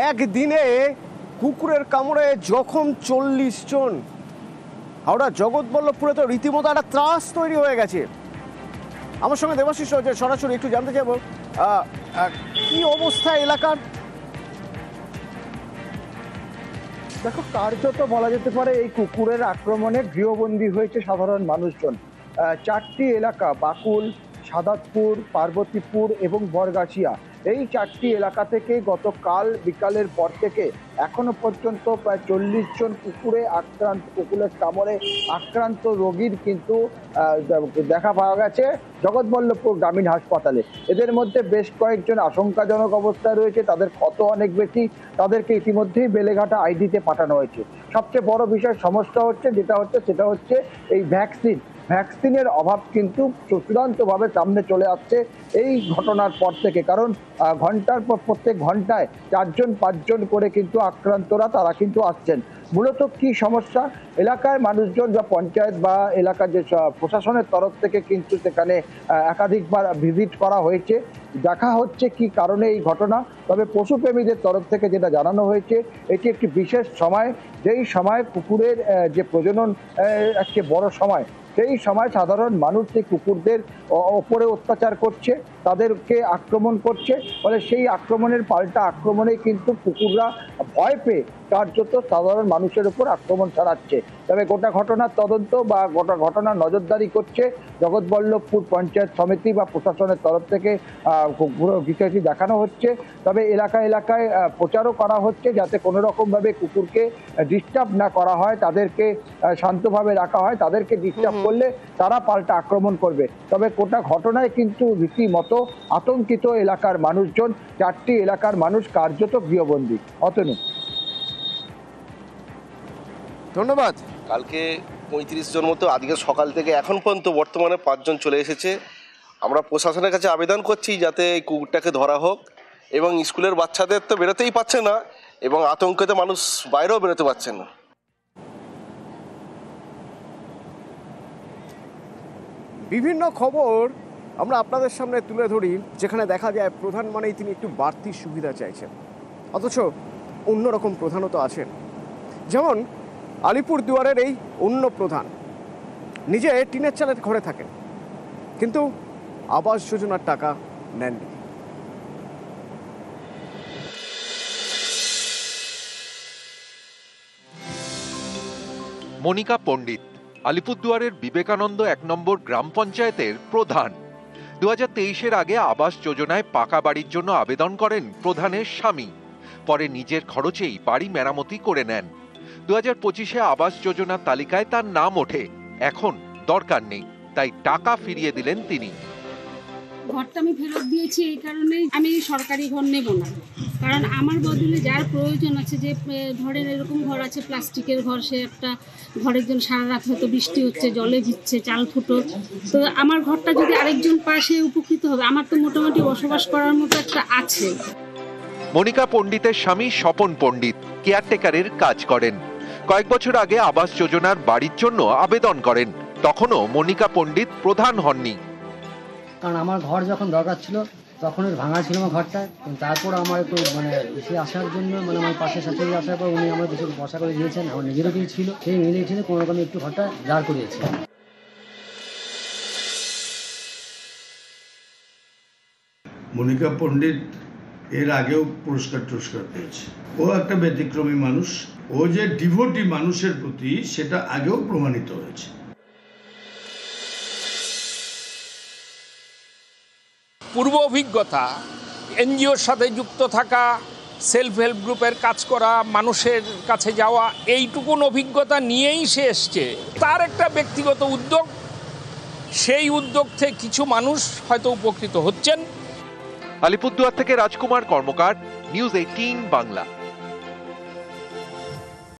একদিনে কুকুরের কামড়ে জখম 40 জন। হাওড়া জগৎবল্লভপুরে তো রীতিমতো একটা ত্রাস তৈরি হয়ে গেছে। আমার সঙ্গে দেবাশিস রয়েছে, সরাসরি একটু জানতে চাইব কি অবস্থা এলাকার। দেখো, কার্যত বলা যেতে পারে এই কুকুরের আক্রমণে গৃহবন্দী হয়েছে সাধারণ মানুষজন। 4টি এলাকা, বাকুল, সাদাতপুর, পার্বতীপুর এবং বরগাছিয়া, এই 4টি এলাকা থেকে গতকাল বিকালের পর থেকে এখনো পর্যন্ত প্রায় 40 জন কুকুরের কামড়ে আক্রান্ত রোগীর কিন্তু দেখা পাওয়া গেছে জগৎবল্লভপুর গ্রামীণ হাসপাতালে। এদের মধ্যে বেশ কয়েকজন আশঙ্কাজনক অবস্থায় রয়েছে, তাদের ক্ষত অনেক বেশি, তাদেরকে ইতিমধ্যেই বেলেঘাটা আইডিতে পাঠানো হয়েছে। সবচেয়ে বড় বিষয় সমস্যা সেটা হচ্ছে এই ভ্যাকসিনের অভাব কিন্তু চূড়ান্তভাবে সামনে চলে আসছে এই ঘটনার পর থেকে। কারণ ঘন্টার পর প্রত্যেক ঘন্টায় 4-5 জন করে কিন্তু আক্রান্তরা তারা কিন্তু আসছেন। মূলত কি সমস্যা, এলাকায় মানুষজন বা পঞ্চায়েত বা এলাকার যে প্রশাসনের তরফ থেকে কিন্তু সেখানে একাধিকবার ভিজিট করা হয়েছে, দেখা হচ্ছে কি কারণে এই ঘটনা। তবে পশুপ্রেমীদের তরফ থেকে যেটা জানানো হয়েছে, এটি একটি বিশেষ সময়, যেই সময় কুকুরের যে প্রজনন একটি বড় সময়, সেই সময় সাধারণ মানুষ সেই কুকুরদের ওপরে অত্যাচার করছে, তাদেরকে আক্রমণ করছে। ফলে সেই আক্রমণের পাল্টা আক্রমণে কিন্তু কুকুররা ভয় পেয়ে কার্যত সাধারণ মানুষের উপর আক্রমণ চালাচ্ছে। তবে গোটা ঘটনার তদন্ত বা গোটা ঘটনার নজরদারি করছে জগৎবল্লভপুর পঞ্চায়েত সমিতি বা প্রশাসনের তরফ থেকে। বিষয়টি দেখানো হচ্ছে। তবে এলাকায় প্রচারও করা হচ্ছে যাতে কোনো রকমভাবে কুকুরকে ডিস্টার্ব না করা হয়, তাদেরকে শান্তভাবে রাখা হয়। তাদেরকে ডিস্টার্ব করলে তারা পাল্টা আক্রমণ করবে। তবে গোটা ঘটনায় কিন্তু রীতিমতো আতঙ্কিত এলাকার মানুষজন। 4টি এলাকার মানুষ কার্যত গৃহবন্দী। অতনু, ধন্যবাদ। কালকে 35 জন মতো, আজকে সকাল থেকে এখন পর্যন্ত বর্তমানে 5 জন চলে এসেছে। আমরা প্রশাসনের কাছে আবেদন করছি যাতে এই কুকুরটাকে ধরা হোক, এবং স্কুলের বাচ্চাদের তো বেরোতেই পারছে না, এবং আতঙ্কেতে মানুষ বাইরেও বেরোতে পারছে না। বিভিন্ন খবর আমরা আপনাদের সামনে তুলে ধরি, যেখানে দেখা যায় প্রধান মানেই তিনি একটু বাড়তি সুবিধা চাইছেন, অথচ অন্যরকম প্রধানও তো আছেন। যেমন আলিপুরদুয়ারের এই অন্য প্রধান নিজে টিনের চালের ঘরে থাকেন, কিন্তু আবাস যোজনার টাকা নেননি। মনিকা পণ্ডিত আলিপুরদুয়ারের বিবেকানন্দ 1 নম্বর গ্রাম পঞ্চায়েতের প্রধান। 2023-এর আগে আবাস যোজনায় পাকা বাড়ির জন্য আবেদন করেন প্রধানের স্বামী, পরে নিজের খরচেই বাড়ি মেরামতি করে নেন। 2025-এ আবাস যোজনার তালিকায় তার নাম ওঠে, এখন দরকার নেই, তাই টাকা ফিরিয়ে দিলেন তিনি। ঘরটা আমি ফেরত দিয়েছি এই কারণেই, আমি সরকারি ঘর নেব না, কারণ আমার বদলে যার প্রয়োজন আছে, যে ধরেন এরকম ঘর আছে প্লাস্টিকের ঘর, সে একটা ঘরের জন্য সারা রাত হয়তো বৃষ্টি হচ্ছে, জলে ভিজছে, চাল ফুটো, তো আমার ঘরটা যদি আরেকজন পায় সে উপকৃত হবে। আমার তো মোটামুটি বসবাস করার মতো একটা আছে। মনিকা পণ্ডিতের স্বামী স্বপন পণ্ডিত কেয়ারটেকারের কাজ করেন। কয়েক বছর আগে আবাস যোজনার বাড়ির জন্য আবেদন করেন, তখনও মনিকা পণ্ডিত প্রধান হননি। কারণ আমার ঘর যখন দরকার ছিল তখন ভাঙা ছিল আমার ঘরটা, তারপর আমার একটু এসে আসার জন্য আমার পাশে শাশুড়ি আসার পর উনি আমার কিছু বসা করে দিয়েছেন, আমার নিজেরও কিছু ছিল, সেই মিলিয়ে ছিল কোনো রকম একটু ঘরটা দাঁড় করিয়েছে। মনিকা পণ্ডিত এর আগেও পুরস্কার পেয়েছে। ও একটা ব্যতিক্রমী মানুষ, ও যে ডিভোটি মানুষের প্রতি, সেটা আগেও প্রমাণিত হয়েছে। পূর্ব অভিজ্ঞতা, এনজিওর সাথে যুক্ত থাকা, সেলফ হেল্প গ্রুপের কাজ করা, মানুষের কাছে যাওয়া, এইটুকুন অভিজ্ঞতা নিয়েই সে এসছে। তার একটা ব্যক্তিগত উদ্যোগ, সেই উদ্যোগ থেকে কিছু মানুষ হয়তো উপকৃত হচ্ছেন। আলিপুরদুয়ার থেকে রাজকুমার কর্মকার, নিউজ 18 বাংলা।